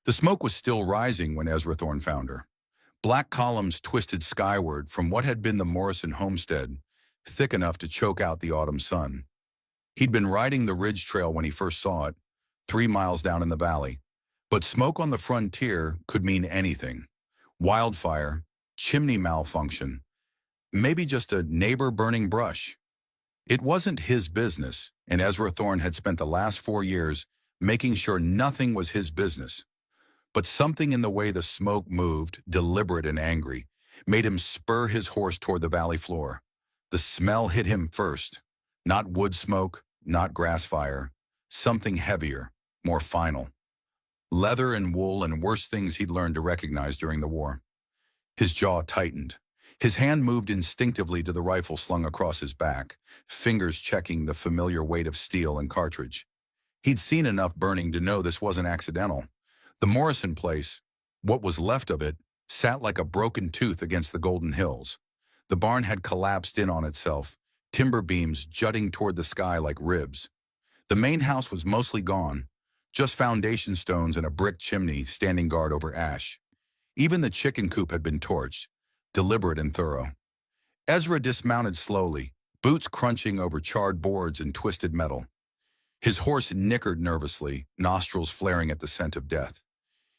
The smoke was still rising when Ezra Thorne found her. Black columns twisted skyward from what had been the Morrison homestead, thick enough to choke out the autumn sun. He'd been riding the ridge trail when he first saw it, 3 miles down in the valley. But smoke on the frontier could mean anything. Wildfire, chimney malfunction, maybe just a neighbor burning brush. It wasn't his business, and Ezra Thorne had spent the last 4 years making sure nothing was his business. But something in the way the smoke moved, deliberate and angry, made him spur his horse toward the valley floor. The smell hit him first. Not wood smoke, not grass fire. Something heavier, more final. Leather and wool and worse things he'd learned to recognize during the war. His jaw tightened. His hand moved instinctively to the rifle slung across his back, fingers checking the familiar weight of steel and cartridge. He'd seen enough burning to know this wasn't accidental. The Morrison place, what was left of it, sat like a broken tooth against the Golden Hills. The barn had collapsed in on itself, timber beams jutting toward the sky like ribs. The main house was mostly gone, just foundation stones and a brick chimney standing guard over ash. Even the chicken coop had been torched, deliberate and thorough. Ezra dismounted slowly, boots crunching over charred boards and twisted metal. His horse nickered nervously, nostrils flaring at the scent of death.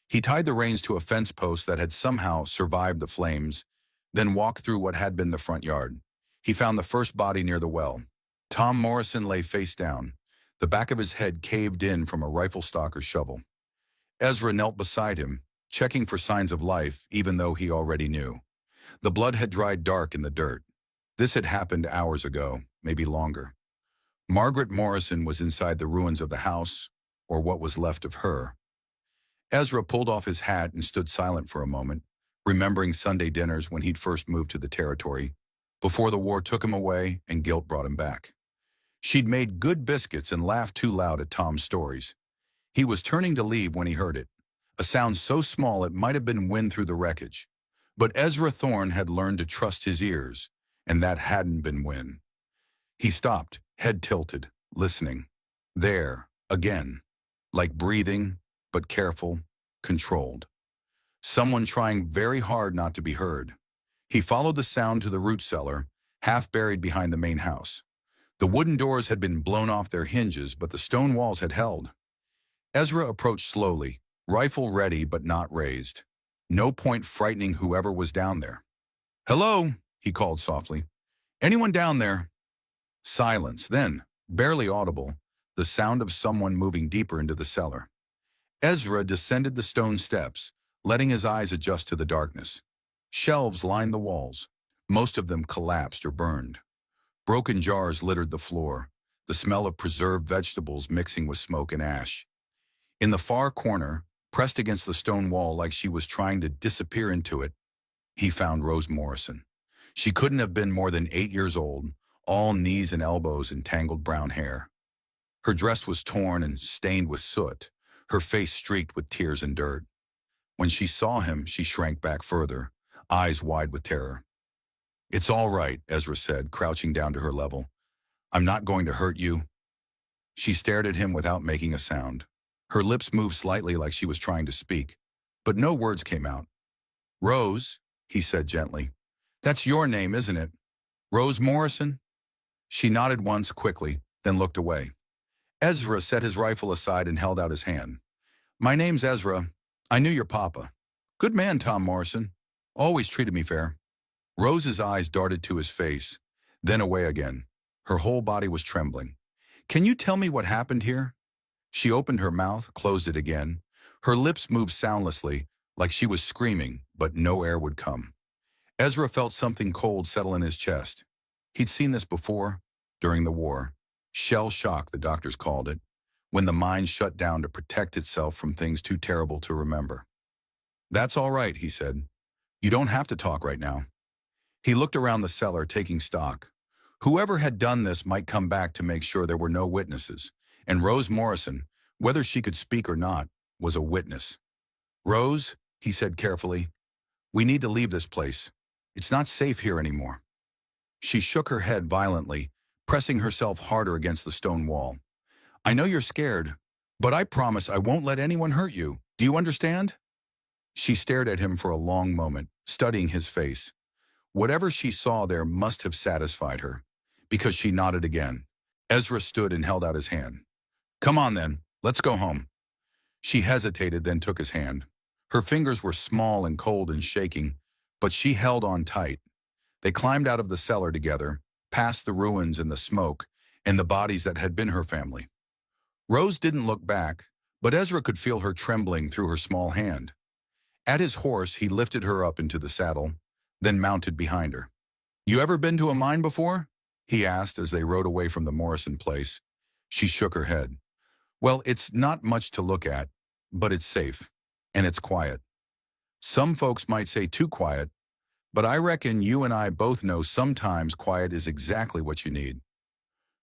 He tied the reins to a fence post that had somehow survived the flames, then walked through what had been the front yard. He found the first body near the well. Tom Morrison lay face down, the back of his head caved in from a rifle stock or shovel. Ezra knelt beside him, checking for signs of life, even though he already knew. The blood had dried dark in the dirt. This had happened hours ago, maybe longer. Margaret Morrison was inside the ruins of the house, or what was left of her. Ezra pulled off his hat and stood silent for a moment, remembering Sunday dinners when he'd first moved to the territory, before the war took him away and guilt brought him back. She'd made good biscuits and laughed too loud at Tom's stories. He was turning to leave when he heard it, a sound so small it might have been wind through the wreckage. But Ezra Thorne had learned to trust his ears, and that hadn't been wind. He stopped, head tilted, listening. There, again, like breathing, but careful, controlled. Someone trying very hard not to be heard. He followed the sound to the root cellar, half buried behind the main house. The wooden doors had been blown off their hinges, but the stone walls had held. Ezra approached slowly, rifle ready but not raised. No point frightening whoever was down there. "Hello," he called softly. "Anyone down there?" Silence, then, barely audible, the sound of someone moving deeper into the cellar. Ezra descended the stone steps, letting his eyes adjust to the darkness. Shelves lined the walls, most of them collapsed or burned. Broken jars littered the floor, the smell of preserved vegetables mixing with smoke and ash. In the far corner, pressed against the stone wall like she was trying to disappear into it, he found Rose Morrison. She couldn't have been more than 8 years old, all knees and elbows in tangled brown hair. Her dress was torn and stained with soot, her face streaked with tears and dirt. When she saw him, she shrank back further, eyes wide with terror. "It's all right," Ezra said, crouching down to her level. "I'm not going to hurt you." She stared at him without making a sound. Her lips moved slightly like she was trying to speak, but no words came out. "Rose," he said gently. "That's your name, isn't it? Rose Morrison?" She nodded once quickly, then looked away. Ezra set his rifle aside and held out his hand. "My name's Ezra. I knew your papa. Good man, Tom Morrison. Always treated me fair." Rose's eyes darted to his face, then away again. Her whole body was trembling. "Can you tell me what happened here?" She opened her mouth, closed it again. Her lips moved soundlessly, like she was screaming, but no air would come. Ezra felt something cold settle in his chest. He'd seen this before, during the war. Shell shock, the doctors called it, when the mind shut down to protect itself from things too terrible to remember. "That's all right," he said. "You don't have to talk right now." He looked around the cellar, taking stock. Whoever had done this might come back to make sure there were no witnesses, and Rose Morrison, whether she could speak or not, was a witness. "Rose," he said carefully, "we need to leave this place. It's not safe here anymore." She shook her head violently, pressing herself harder against the stone wall. "I know you're scared, but I promise I won't let anyone hurt you. Do you understand? She stared at him for a long moment, studying his face. Whatever she saw there must have satisfied her, because she nodded again. Ezra stood and held out his hand. Come on then, let's go home. She hesitated, then took his hand. Her fingers were small and cold and shaking, but she held on tight. They climbed out of the cellar together, past the ruins and the smoke, and the bodies that had been her family. Rose didn't look back, but Ezra could feel her trembling through her small hand. At his horse, he lifted her up into the saddle, then mounted behind her. You ever been to a mine before? He asked as they rode away from the Morrison place. She shook her head. Well, it's not much to look at, but it's safe, and it's quiet. Some folks might say too quiet, but I reckon you and I both know sometimes quiet is exactly what you need.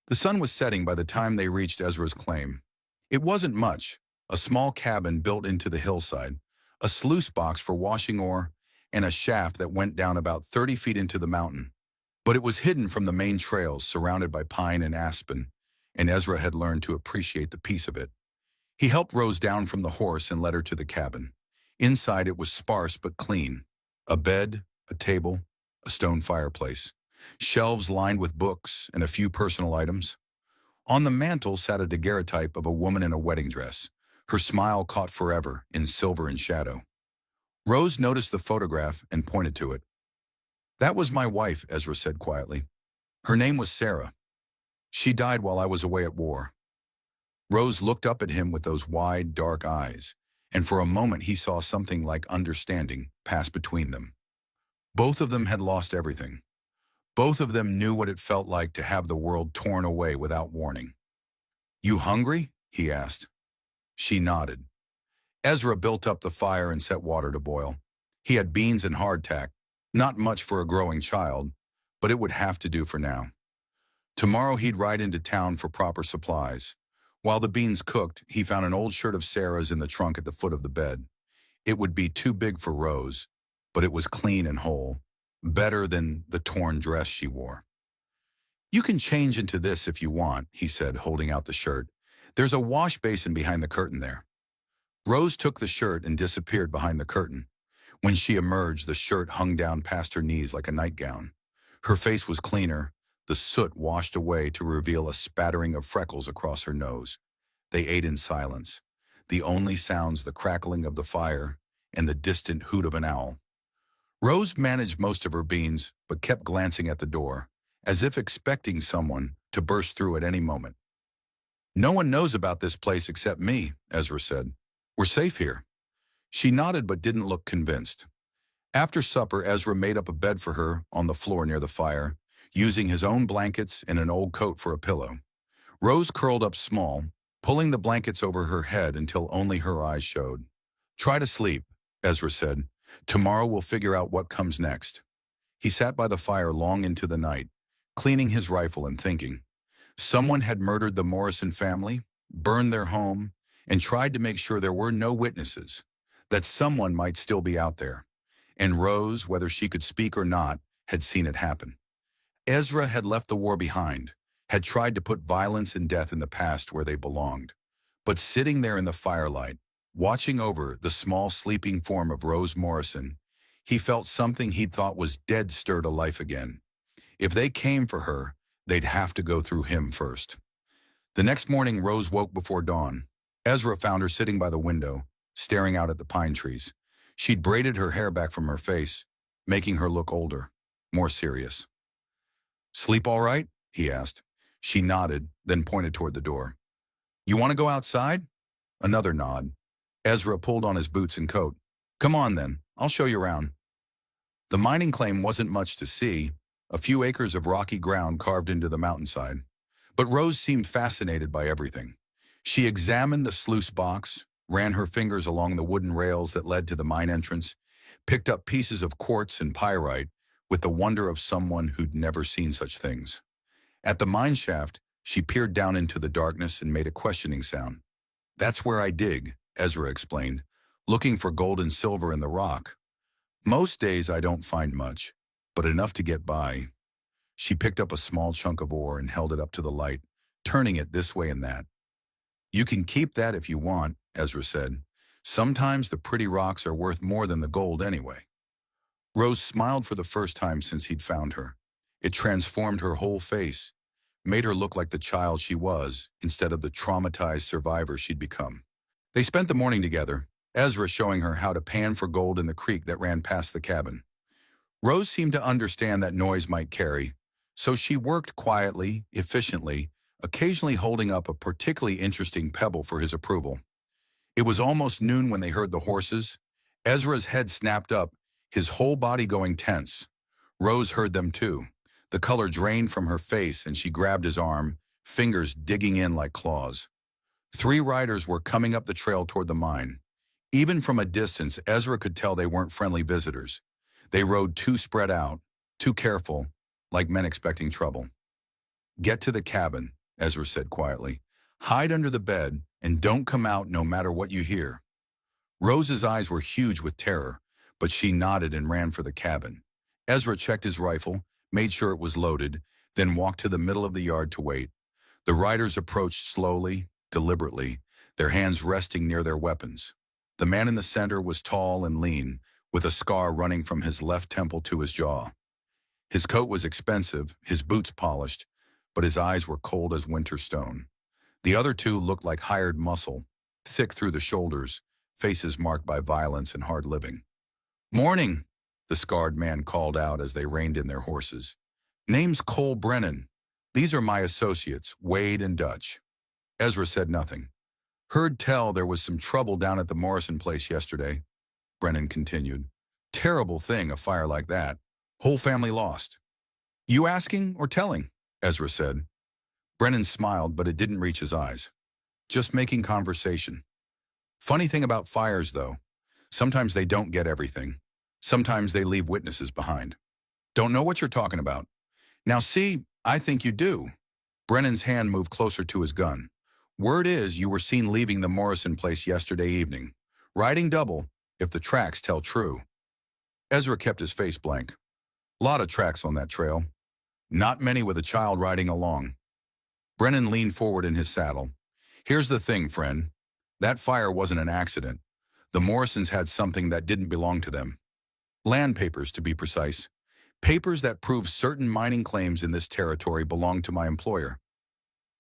The sun was setting by the time they reached Ezra's claim. It wasn't much, a small cabin built into the hillside, a sluice box for washing ore, and a shaft that went down about 30 feet into the mountain. But it was hidden from the main trails, surrounded by pine and aspen, and Ezra had learned to appreciate the peace of it. He helped Rose down from the horse and led her to the cabin. Inside it was sparse but clean. A bed, a table, a stone fireplace, shelves lined with books and a few personal items. On the mantel sat a daguerreotype of a woman in a wedding dress, her smile caught forever in silver and shadow. Rose noticed the photograph and pointed to it. That was my wife, Ezra said quietly. Her name was Sarah. She died while I was away at war. Rose looked up at him with those wide, dark eyes, and for a moment he saw something like understanding pass between them. Both of them had lost everything. Both of them knew what it felt like to have the world torn away without warning. You hungry? He asked. She nodded. Ezra built up the fire and set water to boil. He had beans and hardtack, not much for a growing child, but it would have to do for now. Tomorrow he'd ride into town for proper supplies. While the beans cooked, he found an old shirt of Sarah's in the trunk at the foot of the bed. It would be too big for Rose, but it was clean and whole, better than the torn dress she wore. You can change into this if you want, he said, holding out the shirt. There's a wash basin behind the curtain there. Rose took the shirt and disappeared behind the curtain. When she emerged, the shirt hung down past her knees like a nightgown. Her face was cleaner, the soot washed away to reveal a spattering of freckles across her nose. They ate in silence, the only sounds the crackling of the fire and the distant hoot of an owl. Rose managed most of her beans, but kept glancing at the door, as if expecting someone to burst through at any moment. No one knows about this place except me, Ezra said. We're safe here. She nodded but didn't look convinced. After supper, Ezra made up a bed for her on the floor near the fire, using his own blankets and an old coat for a pillow. Rose curled up small, pulling the blankets over her head until only her eyes showed. Try to sleep, Ezra said. Tomorrow we'll figure out what comes next. He sat by the fire long into the night, cleaning his rifle and thinking. Someone had murdered the Morrison family, burned their home, and tried to make sure there were no witnesses, that someone might still be out there. And Rose, whether she could speak or not, had seen it happen. Ezra had left the war behind, had tried to put violence and death in the past where they belonged. But sitting there in the firelight, watching over the small sleeping form of Rose Morrison, he felt something he'd thought was dead stir to life again. If they came for her, they'd have to go through him first. The next morning, Rose woke before dawn. Ezra found her sitting by the window, staring out at the pine trees. She'd braided her hair back from her face, making her look older, more serious. Sleep all right? He asked. She nodded, then pointed toward the door. You want to go outside? Another nod. Ezra pulled on his boots and coat. Come on then, I'll show you around. The mining claim wasn't much to see, a few acres of rocky ground carved into the mountainside. But Rose seemed fascinated by everything. She examined the sluice box, ran her fingers along the wooden rails that led to the mine entrance, picked up pieces of quartz and pyrite with the wonder of someone who'd never seen such things. At the mine shaft, she peered down into the darkness and made a questioning sound. That's where I dig, Ezra explained, looking for gold and silver in the rock. Most days I don't find much, but enough to get by. She picked up a small chunk of ore and held it up to the light, turning it this way and that. You can keep that if you want, Ezra said. Sometimes the pretty rocks are worth more than the gold anyway. Rose smiled for the first time since he'd found her. It transformed her whole face, made her look like the child she was instead of the traumatized survivor she'd become. They spent the morning together, Ezra showing her how to pan for gold in the creek that ran past the cabin. Rose seemed to understand that noise might carry, so she worked quietly, efficiently, occasionally holding up a particularly interesting pebble for his approval. It was almost noon when they heard the horses. Ezra's head snapped up, his whole body going tense. Rose heard them too. The color drained from her face and she grabbed his arm, fingers digging in like claws. 3 riders were coming up the trail toward the mine. Even from a distance, Ezra could tell they weren't friendly visitors. They rode too spread out, too careful, like men expecting trouble. "Get to the cabin," Ezra said quietly. "Hide under the bed and don't come out no matter what you hear." Rose's eyes were huge with terror, but she nodded and ran for the cabin. Ezra checked his rifle, made sure it was loaded, then walked to the middle of the yard to wait. The riders approached slowly, deliberately, their hands resting near their weapons. The man in the center was tall and lean, with a scar running from his left temple to his jaw. His coat was expensive, his boots polished, but his eyes were cold as winter stone. The other 2 looked like hired muscle, thick through the shoulders, faces marked by violence and hard living. "Morning," the scarred man called out as they reined in their horses. "Name's Cole Brennan. These are my associates, Wade and Dutch." Ezra said nothing. "Heard tell there was some trouble down at the Morrison place yesterday," Brennan continued. "Terrible thing, a fire like that. Whole family lost." "You asking or telling?" Ezra said. Brennan smiled, but it didn't reach his eyes. "Just making conversation. Funny thing about fires, though. Sometimes they don't get everything. Sometimes they leave witnesses behind." "Don't know what you're talking about." "Now see, I think you do." Brennan's hand moved closer to his gun. "Word is you were seen leaving the Morrison place yesterday evening. Riding double, if the tracks tell true." Ezra kept his face blank. "Lot of tracks on that trail. Not many with a child riding along." Brennan leaned forward in his saddle. "Here's the thing, friend. That fire wasn't an accident. The Morrisons had something that didn't belong to them. Land papers, to be precise. Papers that prove certain mining claims in this territory belong to my employer.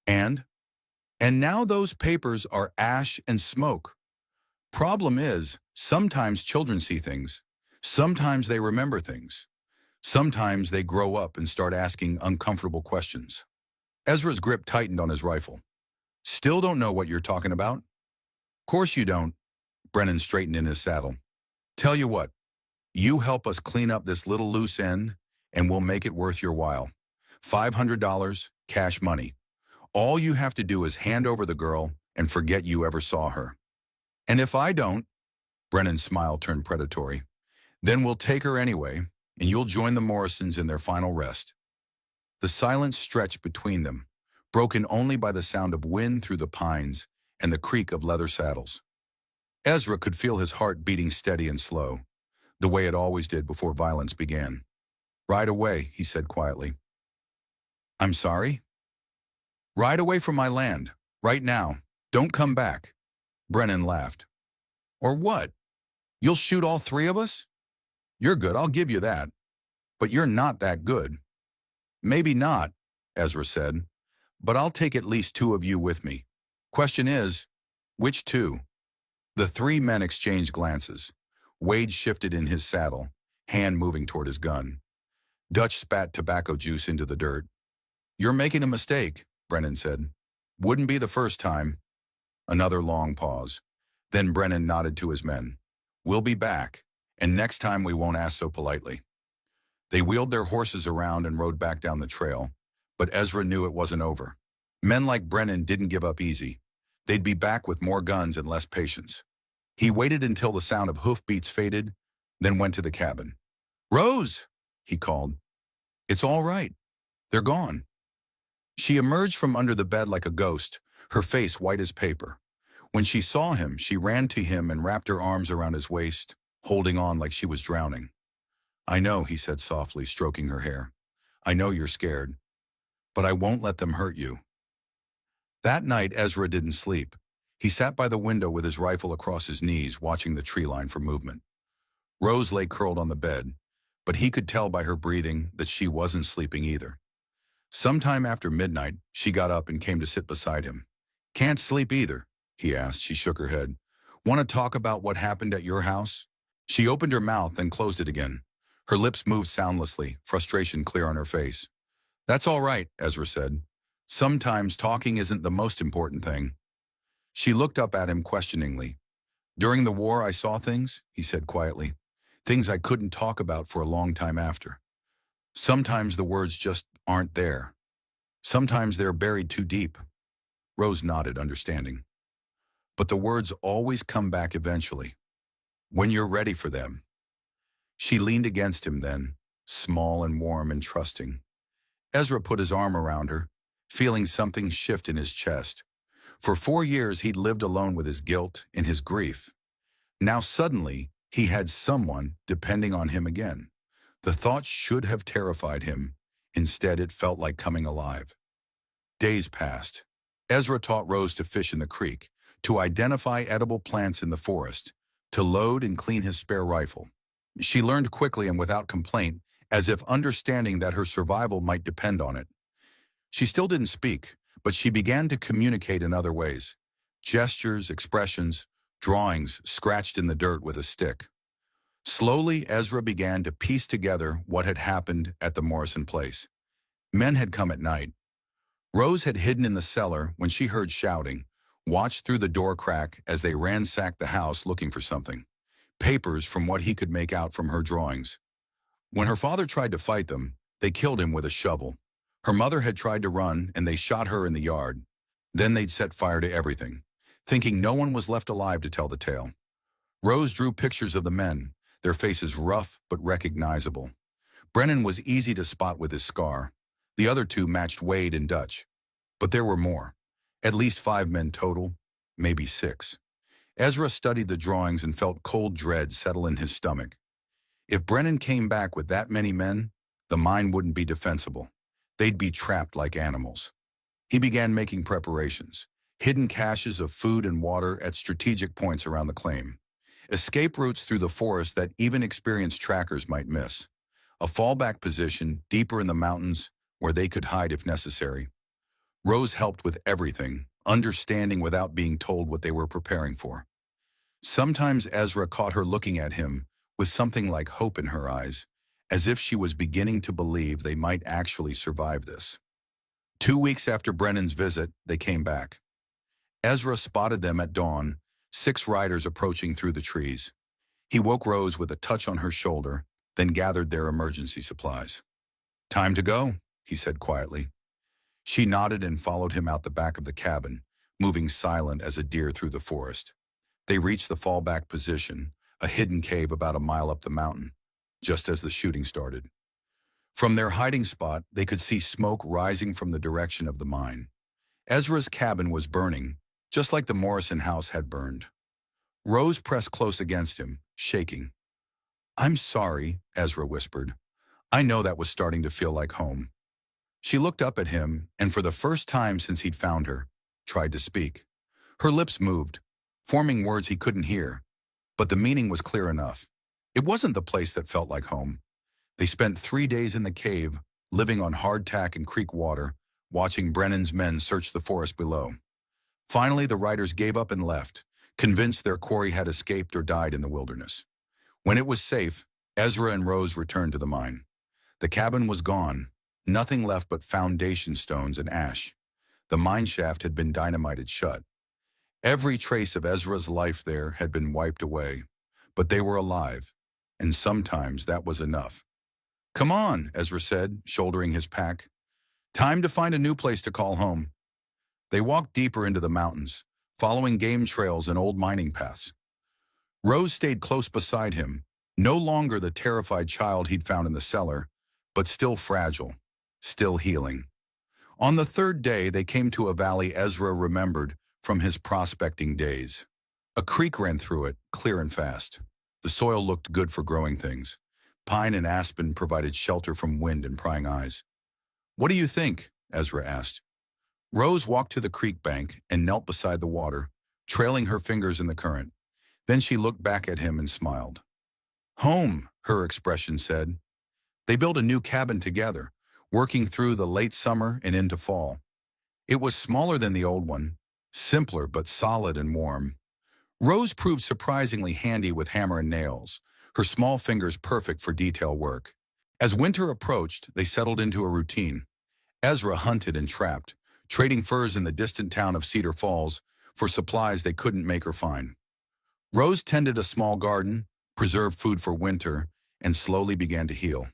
And now those papers are ash and smoke. Problem is, sometimes children see things. Sometimes they remember things. Sometimes they grow up and start asking uncomfortable questions." Ezra's grip tightened on his rifle. "Still don't know what you're talking about?" "Course you don't." Brennan straightened in his saddle. "Tell you what, you help us clean up this little loose end, and we'll make it worth your while. $500, cash money. All you have to do is hand over the girl and forget you ever saw her." "And if I don't," Brennan's smile turned predatory, "then we'll take her anyway, and you'll join the Morrisons in their final rest." The silence stretched between them, broken only by the sound of wind through the pines and the creak of leather saddles. Ezra could feel his heart beating steady and slow, the way it always did before violence began. "Ride away," he said quietly. "I'm sorry?" "Ride away from my land, right now. Don't come back." Brennan laughed. "Or what? You'll shoot all 3 of us? You're good, I'll give you that. But you're not that good." "Maybe not," Ezra said, "but I'll take at least 2 of you with me. Question is, which 2? The 3 men exchanged glances. Wade shifted in his saddle, hand moving toward his gun. Dutch spat tobacco juice into the dirt. "You're making a mistake," Brennan said. "Wouldn't be the first time." Another long pause. Then Brennan nodded to his men. "We'll be back, and next time we won't ask so politely." They wheeled their horses around and rode back down the trail, but Ezra knew it wasn't over. Men like Brennan didn't give up easy. They'd be back with more guns and less patience. He waited until the sound of hoofbeats faded, then went to the cabin. "Rose!" he called. "It's all right. They're gone." She emerged from under the bed like a ghost, her face white as paper. When she saw him, she ran to him and wrapped her arms around his waist, holding on like she was drowning. "I know," he said softly, stroking her hair. "I know you're scared, but I won't let them hurt you." That night, Ezra didn't sleep. He sat by the window with his rifle across his knees, watching the tree line for movement. Rose lay curled on the bed, but he could tell by her breathing that she wasn't sleeping either. Sometime after midnight, she got up and came to sit beside him. "Can't sleep either?" he asked. She shook her head. "Want to talk about what happened at your house?" She opened her mouth, then closed it again. Her lips moved soundlessly, frustration clear on her face. "That's all right," Ezra said. "Sometimes talking isn't the most important thing." She looked up at him questioningly. "During the war, I saw things," he said quietly. "Things I couldn't talk about for a long time after. Sometimes the words just aren't there. Sometimes they're buried too deep." Rose nodded, understanding. "But the words always come back eventually, when you're ready for them." She leaned against him then, small and warm and trusting. Ezra put his arm around her, feeling something shift in his chest. For 4 years he'd lived alone with his guilt and his grief. Now suddenly he had someone depending on him again. The thought should have terrified him. Instead, it felt like coming alive. Days passed. Ezra taught Rose to fish in the creek, to identify edible plants in the forest, to load and clean his spare rifle. She learned quickly and without complaint, as if understanding that her survival might depend on it. She still didn't speak, but she began to communicate in other ways. Gestures, expressions, drawings scratched in the dirt with a stick. Slowly, Ezra began to piece together what had happened at the Morrison place. Men had come at night. Rose had hidden in the cellar when she heard shouting, watched through the door crack as they ransacked the house looking for something. Papers from what he could make out from her drawings. When her father tried to fight them, they killed him with a shovel. Her mother had tried to run, and they shot her in the yard. Then they'd set fire to everything, thinking no one was left alive to tell the tale. Rose drew pictures of the men, their faces rough but recognizable. Brennan was easy to spot with his scar. The other two matched Wade and Dutch. But there were more. At least 5 men total, maybe 6. Ezra studied the drawings and felt cold dread settle in his stomach. If Brennan came back with that many men, the mine wouldn't be defensible. They'd be trapped like animals. He began making preparations, hidden caches of food and water at strategic points around the claim. Escape routes through the forest that even experienced trackers might miss. A fallback position deeper in the mountains where they could hide if necessary. Rose helped with everything, understanding without being told what they were preparing for. Sometimes Ezra caught her looking at him with something like hope in her eyes, as if she was beginning to believe they might actually survive this. 2 weeks after Brennan's visit, they came back. Ezra spotted them at dawn, 6 riders approaching through the trees. He woke Rose with a touch on her shoulder, then gathered their emergency supplies. "Time to go," he said quietly. She nodded and followed him out the back of the cabin, moving silent as a deer through the forest. They reached the fallback position, a hidden cave about a mile up the mountain, just as the shooting started. From their hiding spot, they could see smoke rising from the direction of the mine. Ezra's cabin was burning, just like the Morrison house had burned. Rose pressed close against him, shaking. "I'm sorry," Ezra whispered. "I know that was starting to feel like home." She looked up at him, and for the first time since he'd found her, tried to speak. Her lips moved, forming words he couldn't hear, but the meaning was clear enough. It wasn't the place that felt like home. They spent 3 days in the cave, living on hardtack and creek water, watching Brennan's men search the forest below. Finally, the riders gave up and left, convinced their quarry had escaped or died in the wilderness. When it was safe, Ezra and Rose returned to the mine. The cabin was gone, nothing left but foundation stones and ash. The mine shaft had been dynamited shut. Every trace of Ezra's life there had been wiped away, but they were alive, and sometimes that was enough. "Come on," Ezra said, shouldering his pack. "Time to find a new place to call home." They walked deeper into the mountains, following game trails and old mining paths. Rose stayed close beside him, no longer the terrified child he'd found in the cellar, but still fragile, still healing. On the 3rd day, they came to a valley Ezra remembered from his prospecting days. A creek ran through it, clear and fast. The soil looked good for growing things. Pine and aspen provided shelter from wind and prying eyes. "What do you think?" Ezra asked. Rose walked to the creek bank and knelt beside the water, trailing her fingers in the current. Then she looked back at him and smiled. Home, her expression said. They built a new cabin together, working through the late summer and into fall. It was smaller than the old one, simpler but solid and warm. Rose proved surprisingly handy with hammer and nails, her small fingers perfect for detail work. As winter approached, they settled into a routine. Ezra hunted and trapped, trading furs in the distant town of Cedar Falls for supplies they couldn't make or find. Rose tended a small garden, preserved food for winter, and slowly began to heal.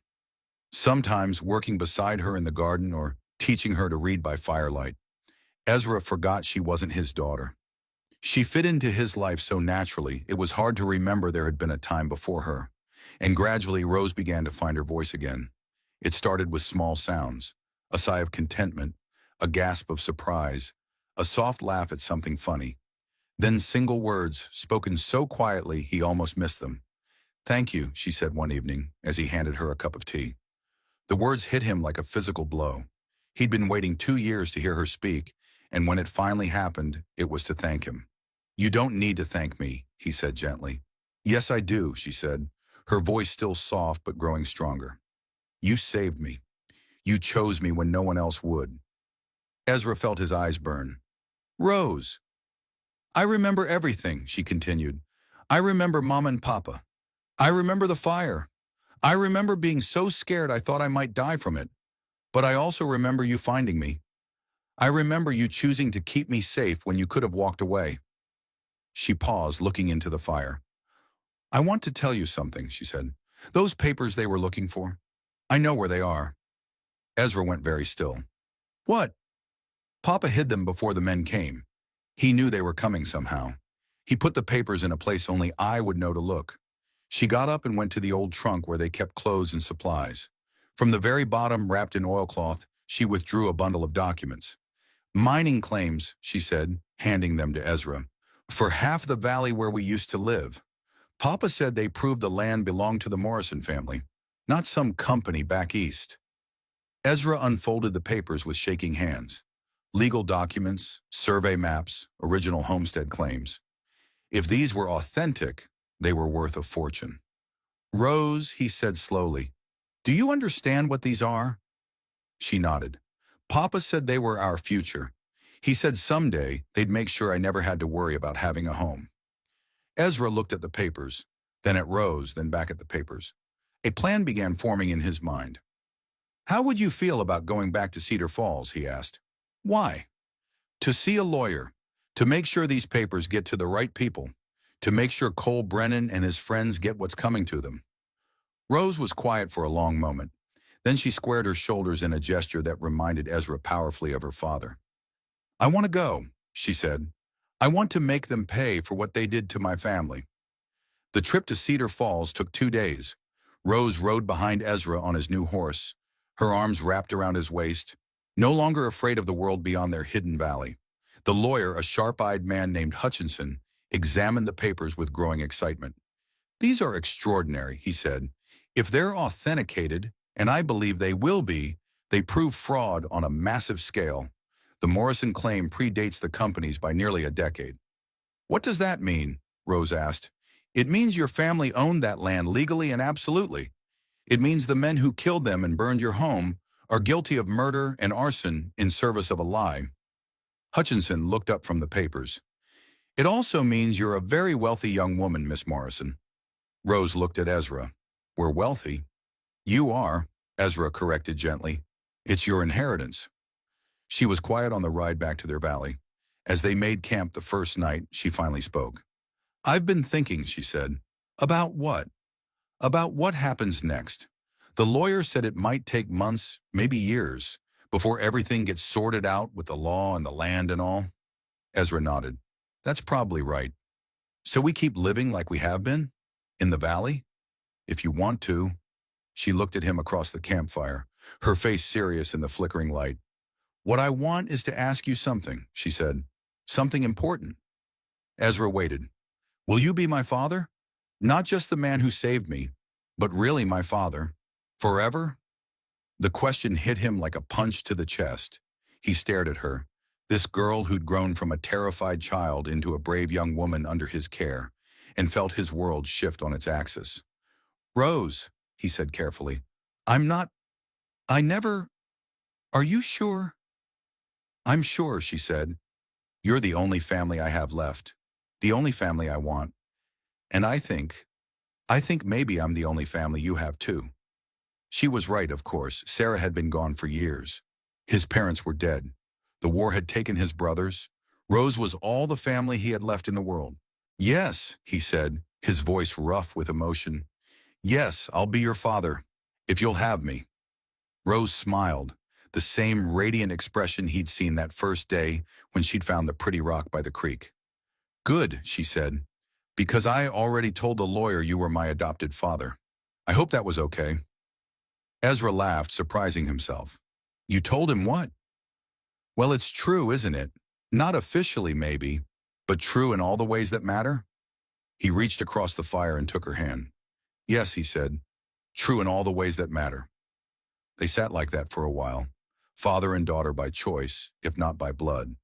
Sometimes working beside her in the garden or teaching her to read by firelight, Ezra forgot she wasn't his daughter. She fit into his life so naturally, it was hard to remember there had been a time before her. And gradually, Rose began to find her voice again. It started with small sounds, a sigh of contentment, a gasp of surprise, a soft laugh at something funny. Then single words, spoken so quietly he almost missed them. "Thank you," she said one evening, as he handed her a cup of tea. The words hit him like a physical blow. He'd been waiting 2 years to hear her speak, and when it finally happened, it was to thank him. "You don't need to thank me," he said gently. "Yes, I do," she said, her voice still soft but growing stronger. "You saved me. You chose me when no one else would." Ezra felt his eyes burn. "Rose." "I remember everything," she continued. "I remember Mama and Papa. I remember the fire. I remember being so scared I thought I might die from it. But I also remember you finding me. I remember you choosing to keep me safe when you could have walked away." She paused, looking into the fire. "I want to tell you something," she said. "Those papers they were looking for, I know where they are." Ezra went very still. "What?" "Papa hid them before the men came. He knew they were coming somehow. He put the papers in a place only I would know to look." She got up and went to the old trunk where they kept clothes and supplies. From the very bottom, wrapped in oilcloth, she withdrew a bundle of documents. "Mining claims," she said, handing them to Ezra, "for half the valley where we used to live. Papa said they proved the land belonged to the Morrison family, not some company back east." Ezra unfolded the papers with shaking hands. Legal documents, survey maps, original homestead claims. If these were authentic, they were worth a fortune. "Rose," he said slowly, "do you understand what these are?" She nodded. "Papa said they were our future. He said someday they'd make sure I never had to worry about having a home." Ezra looked at the papers, then at Rose, then back at the papers. A plan began forming in his mind. "How would you feel about going back to Cedar Falls?" he asked. "Why?" "To see a lawyer, to make sure these papers get to the right people, to make sure Cole Brennan and his friends get what's coming to them." Rose was quiet for a long moment. Then she squared her shoulders in a gesture that reminded Ezra powerfully of her father. "I want to go," she said. "I want to make them pay for what they did to my family." The trip to Cedar Falls took 2 days. Rose rode behind Ezra on his new horse, her arms wrapped around his waist, no longer afraid of the world beyond their hidden valley. The lawyer, a sharp-eyed man named Hutchinson, examined the papers with growing excitement. "These are extraordinary," he said. "If they're authenticated, and I believe they will be, they prove fraud on a massive scale. The Morrison claim predates the companies by nearly a decade." "What does that mean?" Rose asked. "It means your family owned that land legally and absolutely. It means the men who killed them and burned your home are guilty of murder and arson in service of a lie." Hutchinson looked up from the papers. "It also means you're a very wealthy young woman, Miss Morrison." Rose looked at Ezra. "We're wealthy." "You are," Ezra corrected gently. "It's your inheritance." She was quiet on the ride back to their valley. As they made camp the first night, she finally spoke. "I've been thinking," she said. "About what?" "About what happens next. The lawyer said it might take months, maybe years, before everything gets sorted out with the law and the land and all." Ezra nodded. "That's probably right. So we keep living like we have been? In the valley? If you want to." She looked at him across the campfire, her face serious in the flickering light. "What I want is to ask you something," she said. "Something important." Ezra waited. "Will you be my father? Not just the man who saved me, but really my father. Forever?" The question hit him like a punch to the chest. He stared at her. This girl who'd grown from a terrified child into a brave young woman under his care, and felt his world shift on its axis. "Rose," he said carefully, "I'm not, I never, are you sure?" "I'm sure," she said. "You're the only family I have left, the only family I want, and I think maybe I'm the only family you have too." She was right, of course. Sarah had been gone for years. His parents were dead. The war had taken his brothers. Rose was all the family he had left in the world. "Yes," he said, his voice rough with emotion. "Yes, I'll be your father, if you'll have me." Rose smiled, the same radiant expression he'd seen that first day when she'd found the pretty rock by the creek. "Good," she said, "because I already told the lawyer you were my adopted father. I hope that was okay." Ezra laughed, surprising himself. "You told him what?" "Well, it's true, isn't it? Not officially, maybe, but true in all the ways that matter." He reached across the fire and took her hand. "Yes," he said, "true in all the ways that matter." They sat like that for a while, father and daughter by choice, if not by blood,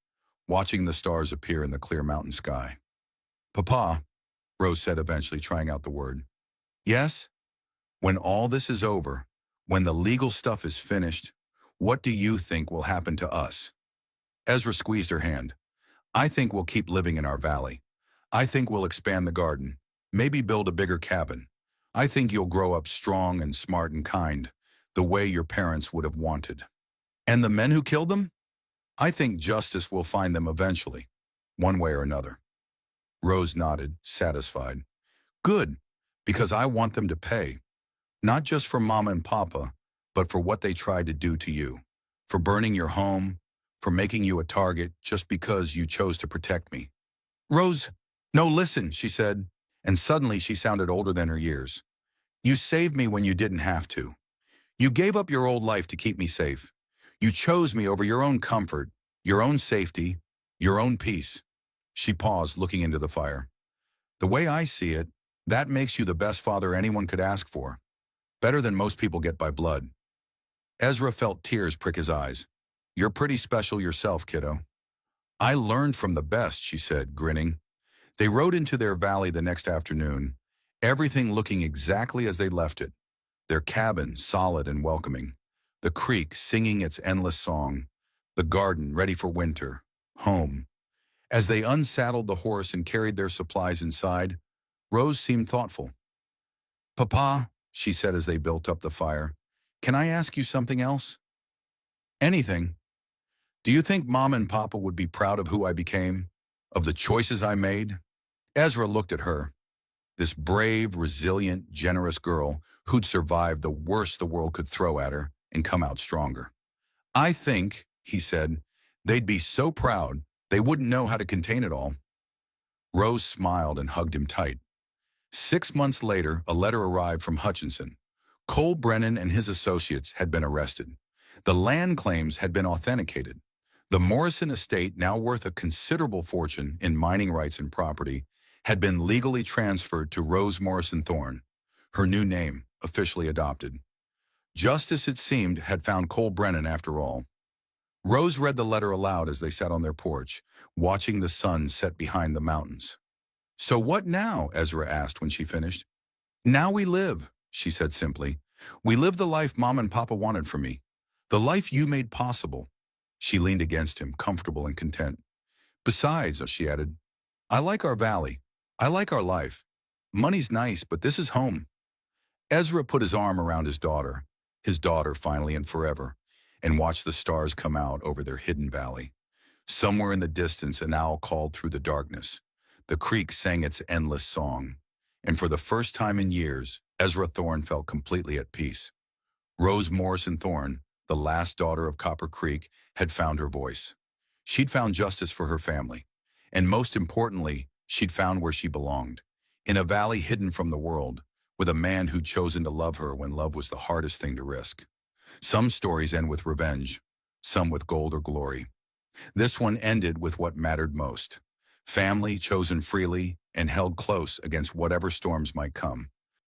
watching the stars appear in the clear mountain sky. "Papa," Rose said eventually, trying out the word. "Yes? When all this is over, when the legal stuff is finished, what do you think will happen to us?" Ezra squeezed her hand. "I think we'll keep living in our valley. I think we'll expand the garden, maybe build a bigger cabin. I think you'll grow up strong and smart and kind, the way your parents would have wanted. And the men who killed them? I think justice will find them eventually, one way or another." Rose nodded, satisfied. "Good, because I want them to pay, not just for Mama and Papa, but for what they tried to do to you, for burning your home, for making you a target just because you chose to protect me." "Rose, no, listen," she said, and suddenly she sounded older than her years. "You saved me when you didn't have to. You gave up your old life to keep me safe. You chose me over your own comfort, your own safety, your own peace." She paused, looking into the fire. "The way I see it, that makes you the best father anyone could ask for. Better than most people get by blood." Ezra felt tears prick his eyes. "You're pretty special yourself, kiddo." "I learned from the best," she said, grinning. They rode into their valley the next afternoon, everything looking exactly as they left it. Their cabin solid and welcoming, the creek singing its endless song, the garden ready for winter, home. As they unsaddled the horse and carried their supplies inside, Rose seemed thoughtful. "Papa," she said as they built up the fire, "can I ask you something else?" "Anything. Do you think Mom and Papa would be proud of who I became, of the choices I made?" Ezra looked at her, this brave, resilient, generous girl who'd survived the worst the world could throw at her and come out stronger. "I think," he said, "they'd be so proud they wouldn't know how to contain it all." Rose smiled and hugged him tight. 6 months later, a letter arrived from Hutchinson. Cole Brennan and his associates had been arrested. The land claims had been authenticated. The Morrison estate, now worth a considerable fortune in mining rights and property, had been legally transferred to Rose Morrison Thorne, her new name, officially adopted. Justice, it seemed, had found Cole Brennan after all. Rose read the letter aloud as they sat on their porch, watching the sun set behind the mountains. "So what now?" Ezra asked when she finished. "Now we live," she said simply. "We live the life Mom and Papa wanted for me. The life you made possible." She leaned against him, comfortable and content. "Besides," she added, "I like our valley. I like our life. Money's nice, but this is home." Ezra put his arm around his daughter finally and forever, and watched the stars come out over their hidden valley. Somewhere in the distance, an owl called through the darkness. The creek sang its endless song. And for the first time in years, Ezra Thorne felt completely at peace. Rose Morrison Thorne, the last daughter of Copper Creek, had found her voice. She'd found justice for her family. And most importantly, she'd found where she belonged, in a valley hidden from the world, with a man who'd chosen to love her when love was the hardest thing to risk. Some stories end with revenge, some with gold or glory. This one ended with what mattered most: family chosen freely and held close against whatever storms might come.